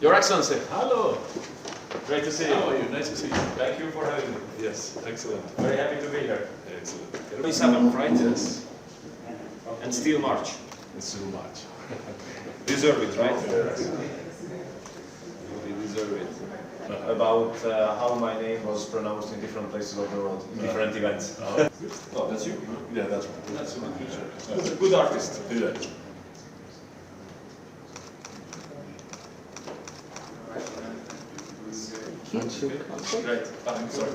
Your Excellency. Hello. Great to see you. How are you? Nice to see you. Thank you for having me. Yes, excellent. Very happy to be here. Excellent. 27th, right? Yes, And still March. it's too much. Deserve it, right? Yes. You deserve it. About how my name was pronounced in different places of the world, in different events. Oh, that's you? Yeah, that's right. That's a good picture. Good artist. Yeah. Great. I'm sorry.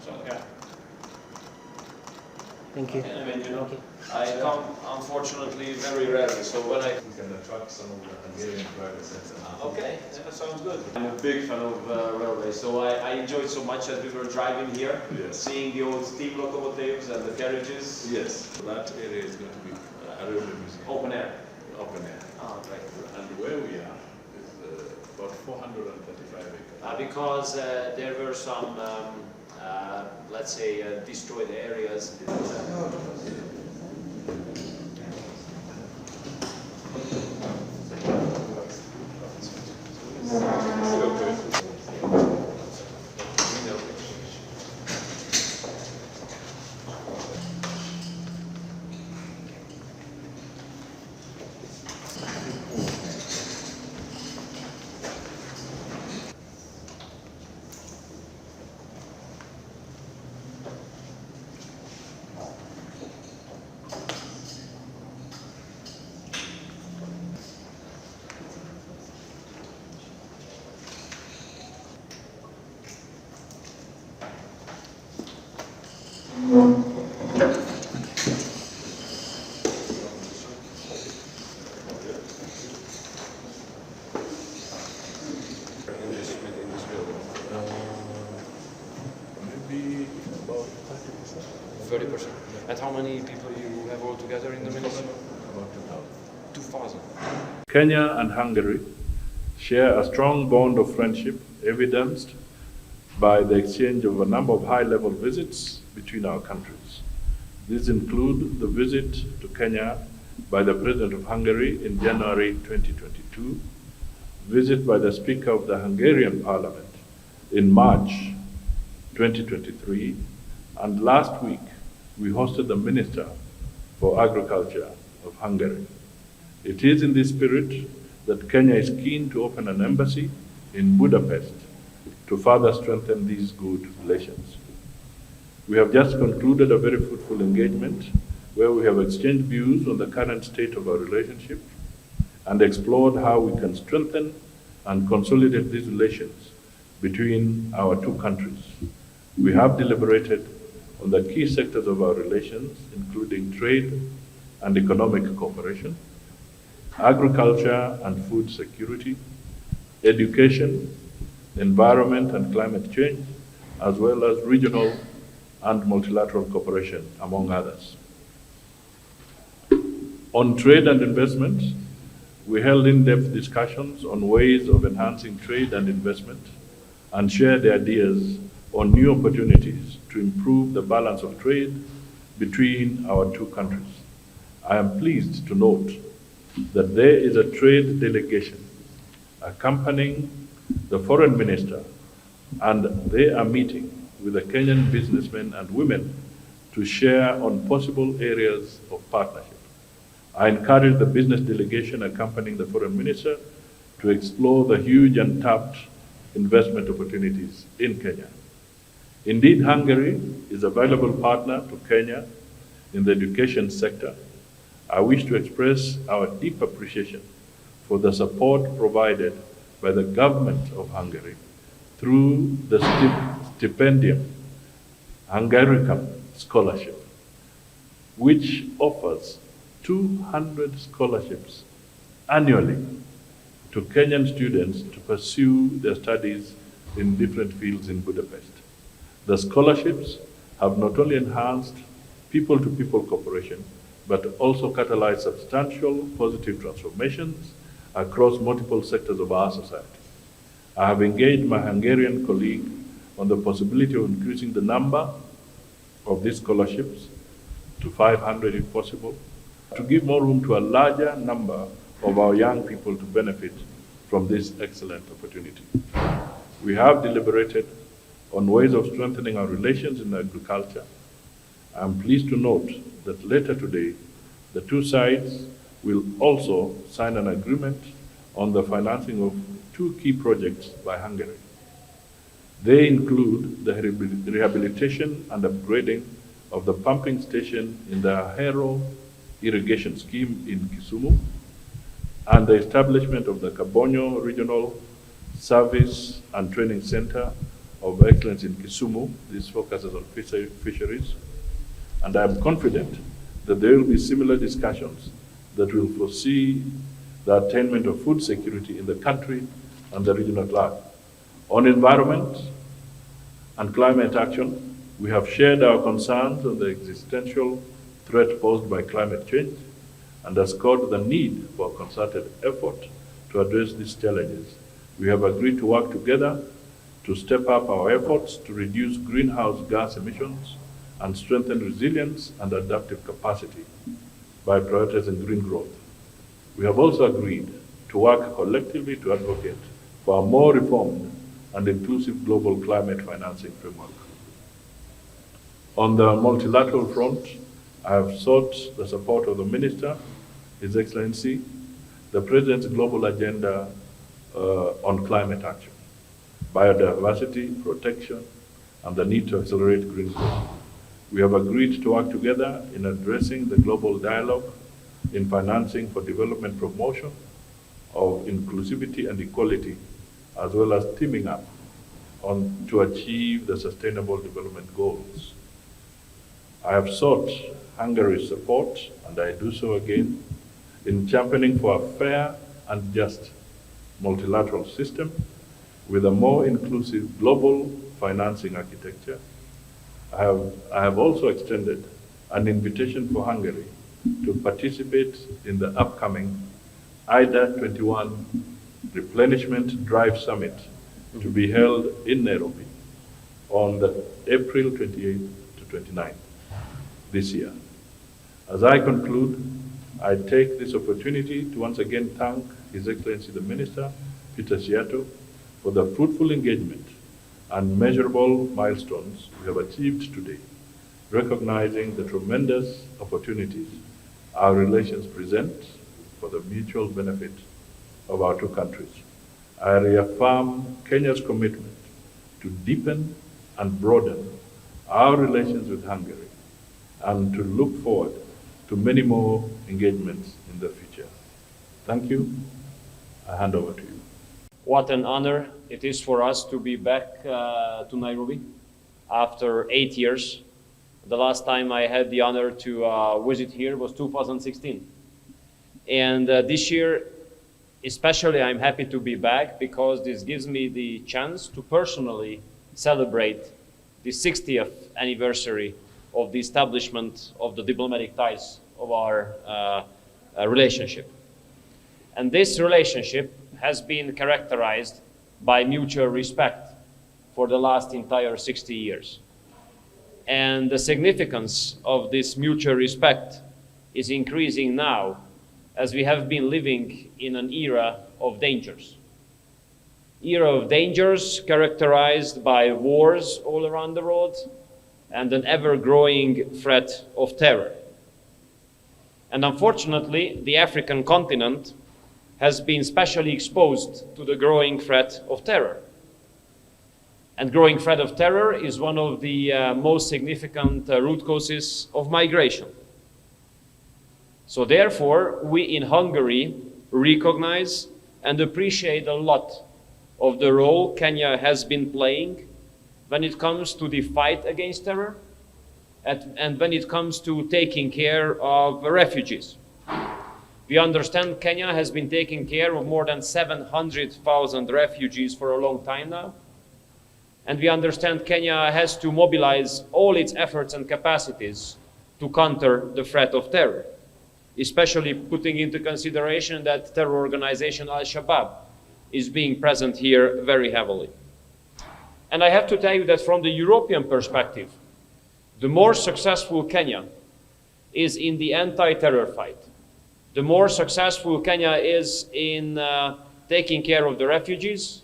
So, yeah. Thank you. I mean, you know, I come unfortunately very rarely, so when I... We can attract some of the Hungarian private sector. Okay, that sounds good. I'm a big fan of railways, so I enjoyed so much as we were driving here, Yes. seeing the old steam locomotives and the carriages. Yes, that area is going to be a railway museum. Open air. Open air. Oh, great. And where we are is about 435 acres. Because there were some, let's say, destroyed areas. Maybe about 30%. 30%. And how many people you have all together in the ministry? About 2,000. 2,000. Kenya and Hungary share a strong bond of friendship evidenced by the exchange of a number of high-level visits between our countries. These include the visit to Kenya by the President of Hungary in January 2022, visit by the Speaker of the Hungarian Parliament in March 2023, and last week we hosted the Minister for Agriculture of Hungary. It is in this spirit that Kenya is keen to open an embassy in Budapest to further strengthen these good relations. We have just concluded a very fruitful engagement where we have exchanged views on the current state of our relationship and explored how we can strengthen and consolidate these relations between our two countries. We have deliberated on the key sectors of our relations, including trade and economic cooperation, agriculture and food security, education, environment and climate change, as well as regional and multilateral cooperation, among others. On trade and investment, we held in-depth discussions on ways of enhancing trade and investment and shared ideas on new opportunities to improve the balance of trade between our two countries. I am pleased to note that there is a trade delegation accompanying the foreign minister, and they are meeting with the Kenyan businessmen and women to share on possible areas of partnership. I encourage the business delegation accompanying the foreign minister to explore the huge untapped investment opportunities in Kenya. Indeed, Hungary is a valuable partner to Kenya in the education sector. I wish to express our deep appreciation for the support provided by the government of Hungary through the Stipendium Hungaricum Scholarship, which offers 200 scholarships annually to Kenyan students to pursue their studies in different fields in Budapest. The scholarships have not only enhanced people-to-people cooperation, but also catalyzed substantial positive transformations across multiple sectors of our society. I have engaged my Hungarian colleague on the possibility of increasing the number of these scholarships to 500 if possible, to give more room to a larger number of our young people to benefit from this excellent opportunity. We have deliberated on ways of strengthening our relations in agriculture. I am pleased to note that later today, the two sides will also sign an agreement on the financing of two key projects by Hungary. They include the rehabilitation and upgrading of the pumping station in the Ahero irrigation scheme in Kisumu, and the establishment of the Kabonyo Regional Service and Training Center of Excellence in Kisumu. This focuses on fisheries, and I am confident that there will be similar discussions that will foresee the attainment of food security in the country and the region at large. On environment and climate action, we have shared our concerns on the existential threat posed by climate change and underscored the need for a concerted effort to address these challenges. We have agreed to work together to step up our efforts to reduce greenhouse gas emissions and strengthen resilience and adaptive capacity by prioritizing green growth. We have also agreed to work collectively to advocate for a more reformed and inclusive global climate financing framework. On the multilateral front, I have sought the support of the Minister, His Excellency, the President's global agenda on climate action, biodiversity protection, and the need to accelerate green growth. We have agreed to work together in addressing the global dialogue in financing for development promotion of inclusivity and equality, as well as teaming up to achieve the Sustainable Development Goals. I have sought Hungary's support, and I do so again, in championing for a fair and just multilateral system with a more inclusive global financing architecture. I have also extended an invitation for Hungary to participate in the upcoming IDA 21 Replenishment Drive Summit to be held in Nairobi on the April 28th to 29th this year. As I conclude, I take this opportunity to once again thank His Excellency the Minister, Peter Siato, for the fruitful engagement and measurable milestones we have achieved today, recognizing the tremendous opportunities our relations present for the mutual benefit of our two countries. I reaffirm Kenya's commitment to deepen and broaden our relations with Hungary and to look forward to many more engagements in the future. Thank you. I hand over to you. What an honor it is for us to be back to Nairobi after 8 years. The last time I had the honor to visit here was 2016. And this year, especially, I'm happy to be back because this gives me the chance to personally celebrate the 60th anniversary of the establishment of the diplomatic ties of our relationship. And this relationship has been characterized by mutual respect for the last entire 60 years. And the significance of this mutual respect is increasing now as we have been living in an era of dangers. Era of dangers characterized by wars all around the world and an ever-growing threat of terror. And unfortunately, the African continent has been specially exposed to the growing threat of terror. And growing threat of terror is one of the most significant root causes of migration. So therefore, we in Hungary recognize and appreciate a lot of the role Kenya has been playing when it comes to the fight against terror and when it comes to taking care of refugees. We understand Kenya has been taking care of more than 700,000 refugees for a long time now. And we understand Kenya has to mobilize all its efforts and capacities to counter the threat of terror, especially putting into consideration that terror organization Al-Shabaab is being present here very heavily. And I have to tell you that from the European perspective, the more successful Kenya is in the anti-terror fight, the more successful Kenya is in taking care of the refugees,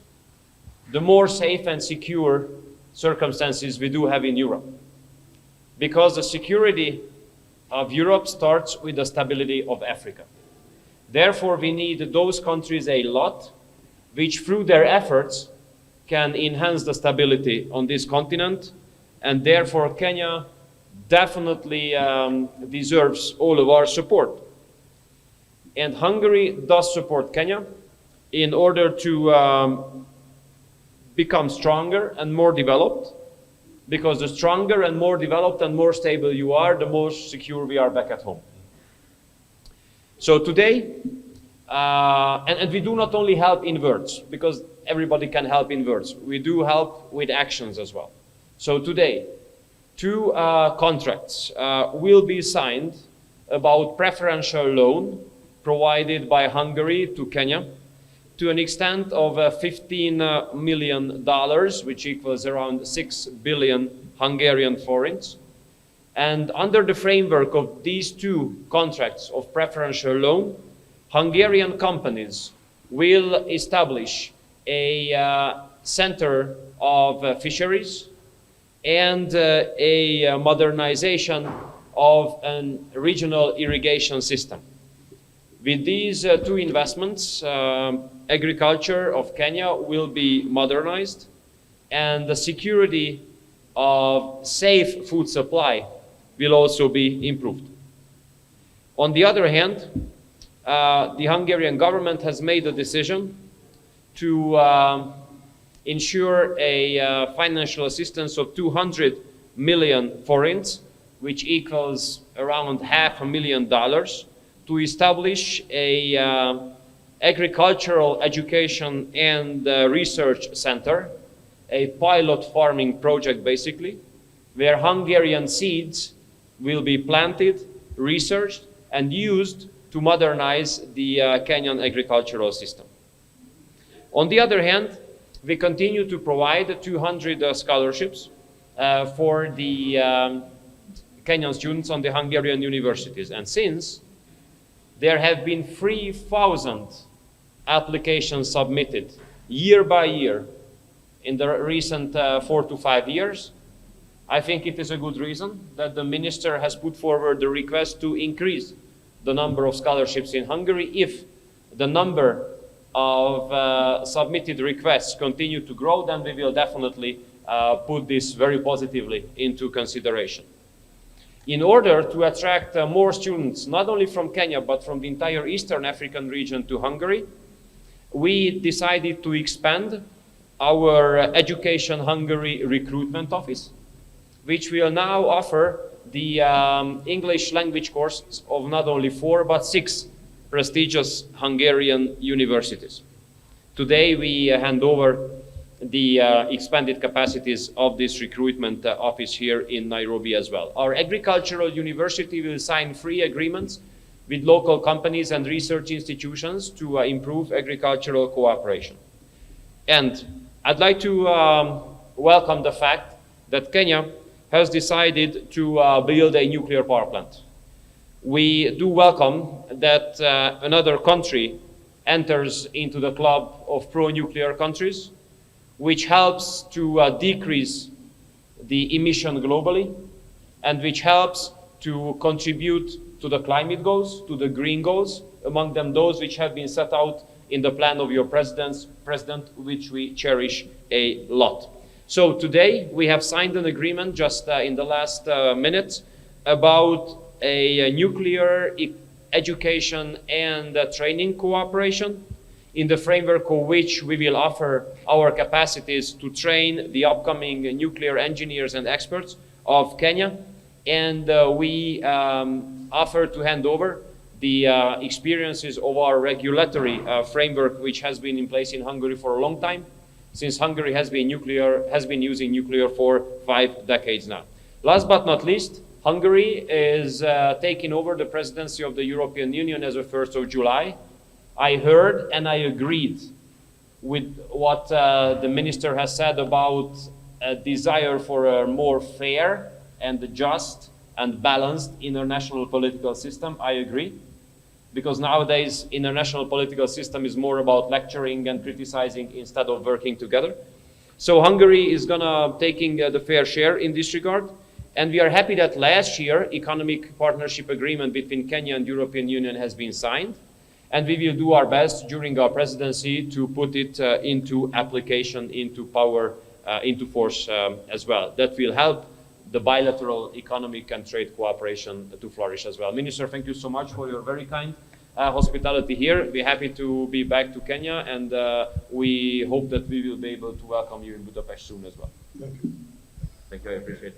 the more safe and secure circumstances we do have in Europe. Because the security of Europe starts with the stability of Africa. Therefore, we need those countries a lot, which through their efforts can enhance the stability on this continent, and therefore Kenya definitely deserves all of our support. And Hungary does support Kenya in order to become stronger and more developed, because the stronger and more developed and more stable you are, the more secure we are back at home. So today, and we do not only help in words, because everybody can help in words. We do help with actions as well. So today, 2 contracts will be signed about preferential loan provided by Hungary to Kenya to an extent of $15 million, which equals around 6 billion Hungarian forints. And under the framework of these 2 contracts of preferential loan, Hungarian companies will establish a center of fisheries and a modernization of a regional irrigation system. With these 2 investments, agriculture of Kenya will be modernized, and the security of safe food supply will also be improved. On the other hand, the Hungarian government has made a decision to ensure a financial assistance of 200 million forints, which equals around $500,000, to establish a agricultural education and research center, a pilot farming project basically, where Hungarian seeds will be planted, researched, and used to modernize the Kenyan agricultural system. On the other hand, we continue to provide 200 scholarships for the Kenyan students on the Hungarian universities. And since there have been 3,000 applications submitted year by year in the recent 4 to 5 years, I think it is a good reason that the minister has put forward the request to increase the number of scholarships in Hungary. If the number of submitted requests continue to grow, then we will definitely put this very positively into consideration. In order to attract more students, not only from Kenya, but from the entire Eastern African region to Hungary, we decided to expand our Education Hungary recruitment office, which will now offer the English language courses of not only 4, but 6 prestigious Hungarian universities. Today, we hand over the expanded capacities of this recruitment office here in Nairobi as well. Our agricultural university will sign 3 agreements with local companies and research institutions to improve agricultural cooperation. And I'd like to welcome the fact that Kenya has decided to build a nuclear power plant. We do welcome that another country enters into the club of pro-nuclear countries, which helps to decrease the emission globally, and which helps to contribute to the climate goals, to the green goals, among them those which have been set out in the plan of your president, which we cherish a lot. So today we have signed an agreement just in the last minutes about a nuclear education and training cooperation, in the framework of which we will offer our capacities to train the upcoming nuclear engineers and experts of Kenya. And we offer to hand over the experiences of our regulatory framework, which has been in place in Hungary for a long time, since Hungary has been using nuclear for 5 decades now. Last but not least, Hungary is taking over the presidency of the European Union as of 1st of July. I heard and I agreed with what the minister has said about a desire for a more fair and just and balanced international political system. I agree. because nowadays international political system is more about lecturing and criticizing instead of working together. So Hungary is gonna taking the fair share in this regard. And we are happy that last year, economic partnership agreement between Kenya and European Union has been signed. And we will do our best during our presidency to put it into application, into power, into force as well. That will help the bilateral economic and trade cooperation to flourish as well. Minister, thank you so much for your very kind hospitality here. We're happy to be back to Kenya, and we hope that we will be able to welcome you in Budapest soon as well. Thank you. Thank you, I appreciate it.